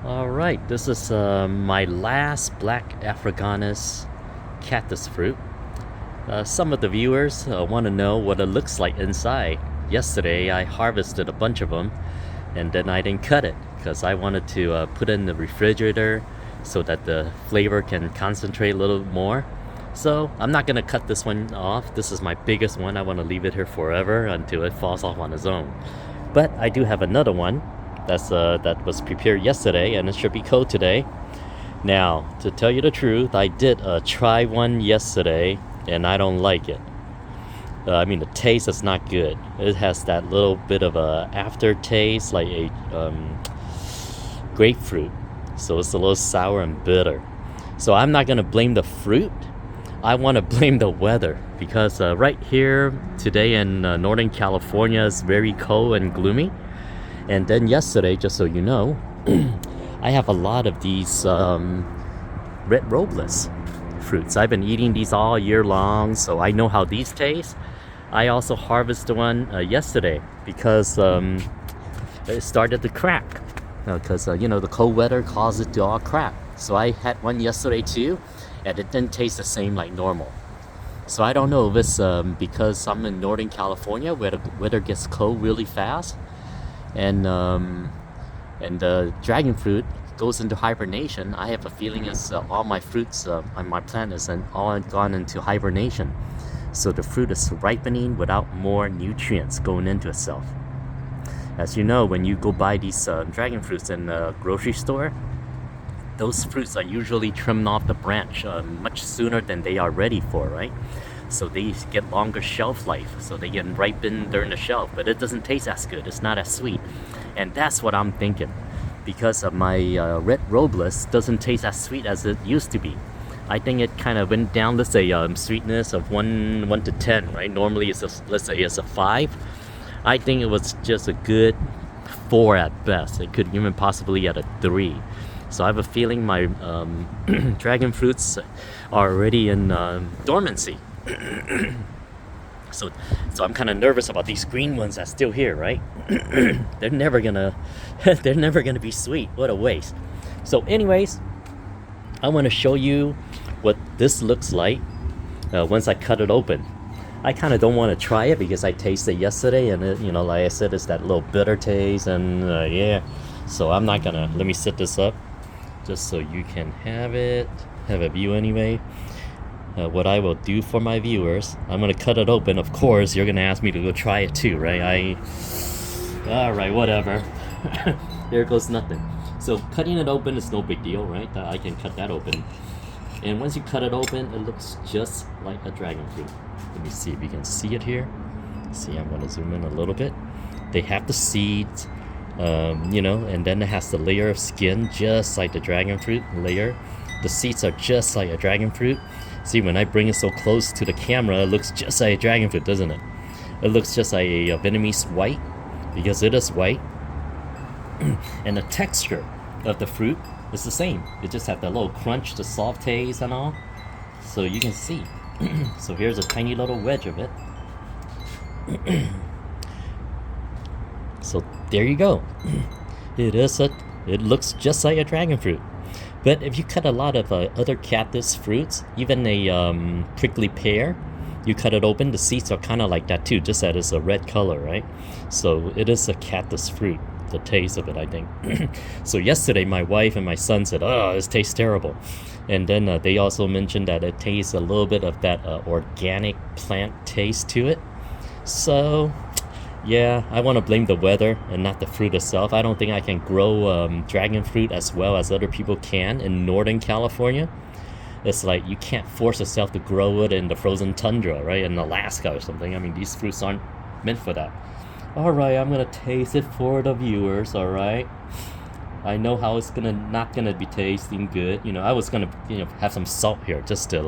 Alright, this is my last Black Africanus cactus fruit. Some of the viewers want to know what it looks like inside. Yesterday I harvested a bunch of them and then I didn't cut it because I wanted to put it in the refrigerator so that the flavor can concentrate a little more. So I'm not going to cut this one off. This is my biggest one. I want to leave it here forever until it falls off on its own. But I do have another one that was prepared yesterday and it should be cold today. Now, to tell you the truth, I did try one yesterday and I don't like it. The taste is not good. It has that little bit of a aftertaste like a grapefruit. So it's a little sour and bitter. So I'm not gonna blame the fruit. I want to blame the weather because right here today in Northern California is very cold and gloomy. And then yesterday, just so you know, I have a lot of these red robles fruits. I've been eating these all year long, so I know how these taste. I also harvested one yesterday because it started to crack. Because the cold weather caused it to all crack. So I had one yesterday too, and it didn't taste the same like normal. So I don't know if it's because I'm in Northern California where the weather gets cold really fast, and the dragon fruit goes into hibernation. I have a feeling it's all my fruits on my plant is all gone into hibernation. So the fruit is ripening without more nutrients going into itself. As you know, when you go buy these dragon fruits in the grocery store, those fruits are usually trimmed off the branch much sooner than they are ready for, right? So they get longer shelf life, so they get ripened during the shelf, but it doesn't taste as good. It's not as sweet, and that's what I'm thinking. Because of my red robles doesn't taste as sweet as it used to be. I think it kind of went down. Let's say sweetness of 1 to 10, right? Normally let's say it's a 5. I think it was just a good 4 at best. It could even possibly at a 3. So I have a feeling my dragon fruits are already in dormancy. So I'm kind of nervous about these green ones that's still here, right? they're never gonna be sweet. What a waste. So anyways, I want to show you what this looks like once I cut it open. I kind of don't want to try it because I tasted it yesterday, and it, like I said, it's that little bitter taste, and yeah. So I'm not gonna. Let me set this up just so you can have a view anyway. What I will do for my viewers, I'm gonna cut it open. Of course, you're gonna ask me to go try it too, right? Alright, whatever. There goes nothing. So cutting it open is no big deal, right? I can cut that open. And once you cut it open, it looks just like a dragon fruit. Let me see if you can see it here. See, I'm gonna zoom in a little bit. They have the seeds, and then it has the layer of skin just like the dragon fruit layer. The seeds are just like a dragon fruit. See, when I bring it so close to the camera, it looks just like a dragon fruit, doesn't it? It looks just like a Vietnamese white, because it is white. And the texture of the fruit is the same. It just has that little crunch, the soft taste and all. So you can see. So here's a tiny little wedge of it. So there you go. It looks just like a dragon fruit. But if you cut a lot of other cactus fruits, even a prickly pear, you cut it open, the seeds are kind of like that too, just that it's a red color, right? So it is a cactus fruit, the taste of it, I think. So yesterday, my wife and my son said, "Oh, this tastes terrible." And then they also mentioned that it tastes a little bit of that organic plant taste to it. So yeah, I want to blame the weather and not the fruit itself. I don't think I can grow dragon fruit as well as other people can in Northern California. It's like you can't force yourself to grow it in the frozen tundra, right? In Alaska or something. I mean, these fruits aren't meant for that. Alright, I'm going to taste it for the viewers, alright? I know how it's not gonna be tasting good. I was gonna have some salt here just to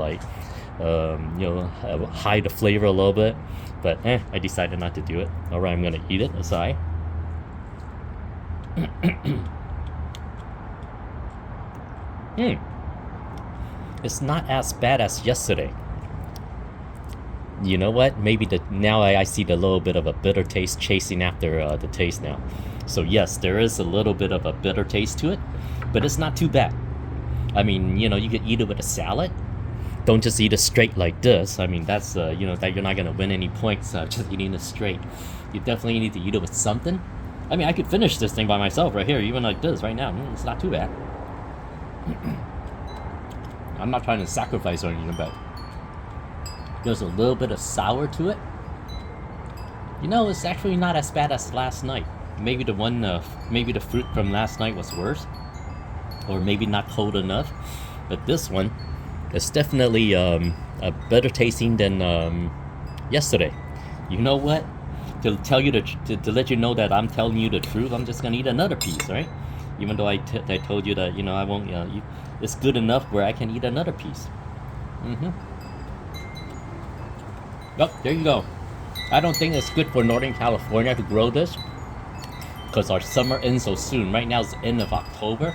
hide the flavor a little bit, but I decided not to do it. Alright, I'm gonna eat it aside. It's not as bad as yesterday. You know what? Maybe now I see the little bit of a bitter taste chasing after the taste now. So yes, there is a little bit of a bitter taste to it, but it's not too bad. I mean, you know, you could eat it with a salad. Don't just eat it straight like this. I mean, that's you know, that you're not gonna win any points just eating it straight. You definitely need to eat it with something. I mean, I could finish this thing by myself right here, even like this right now. It's not too bad. I'm not trying to sacrifice or anything, but there's a little bit of sour to it. You know, it's actually not as bad as last night. Maybe the fruit from last night was worse, or maybe not cold enough. But this one is definitely a better tasting than yesterday. You know what? To tell you to let you know that I'm telling you the truth, I'm just gonna eat another piece, right? Even though I told you that, you know, I won't. It's good enough where I can eat another piece. Oh, there you go. I don't think it's good for Northern California to grow this, because our summer ends so soon. Right now it's the end of October,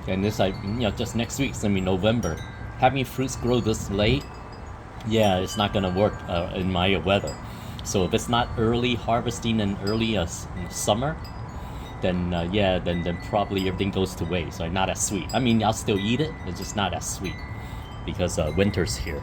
and this, like, you know, just next week it's gonna be November. Having fruits grow this late, yeah, it's not gonna work in my weather. So if it's not early harvesting and early summer, then yeah, then probably everything goes to waste. So not as sweet. I mean, I'll still eat it. It's just not as sweet because winter's here.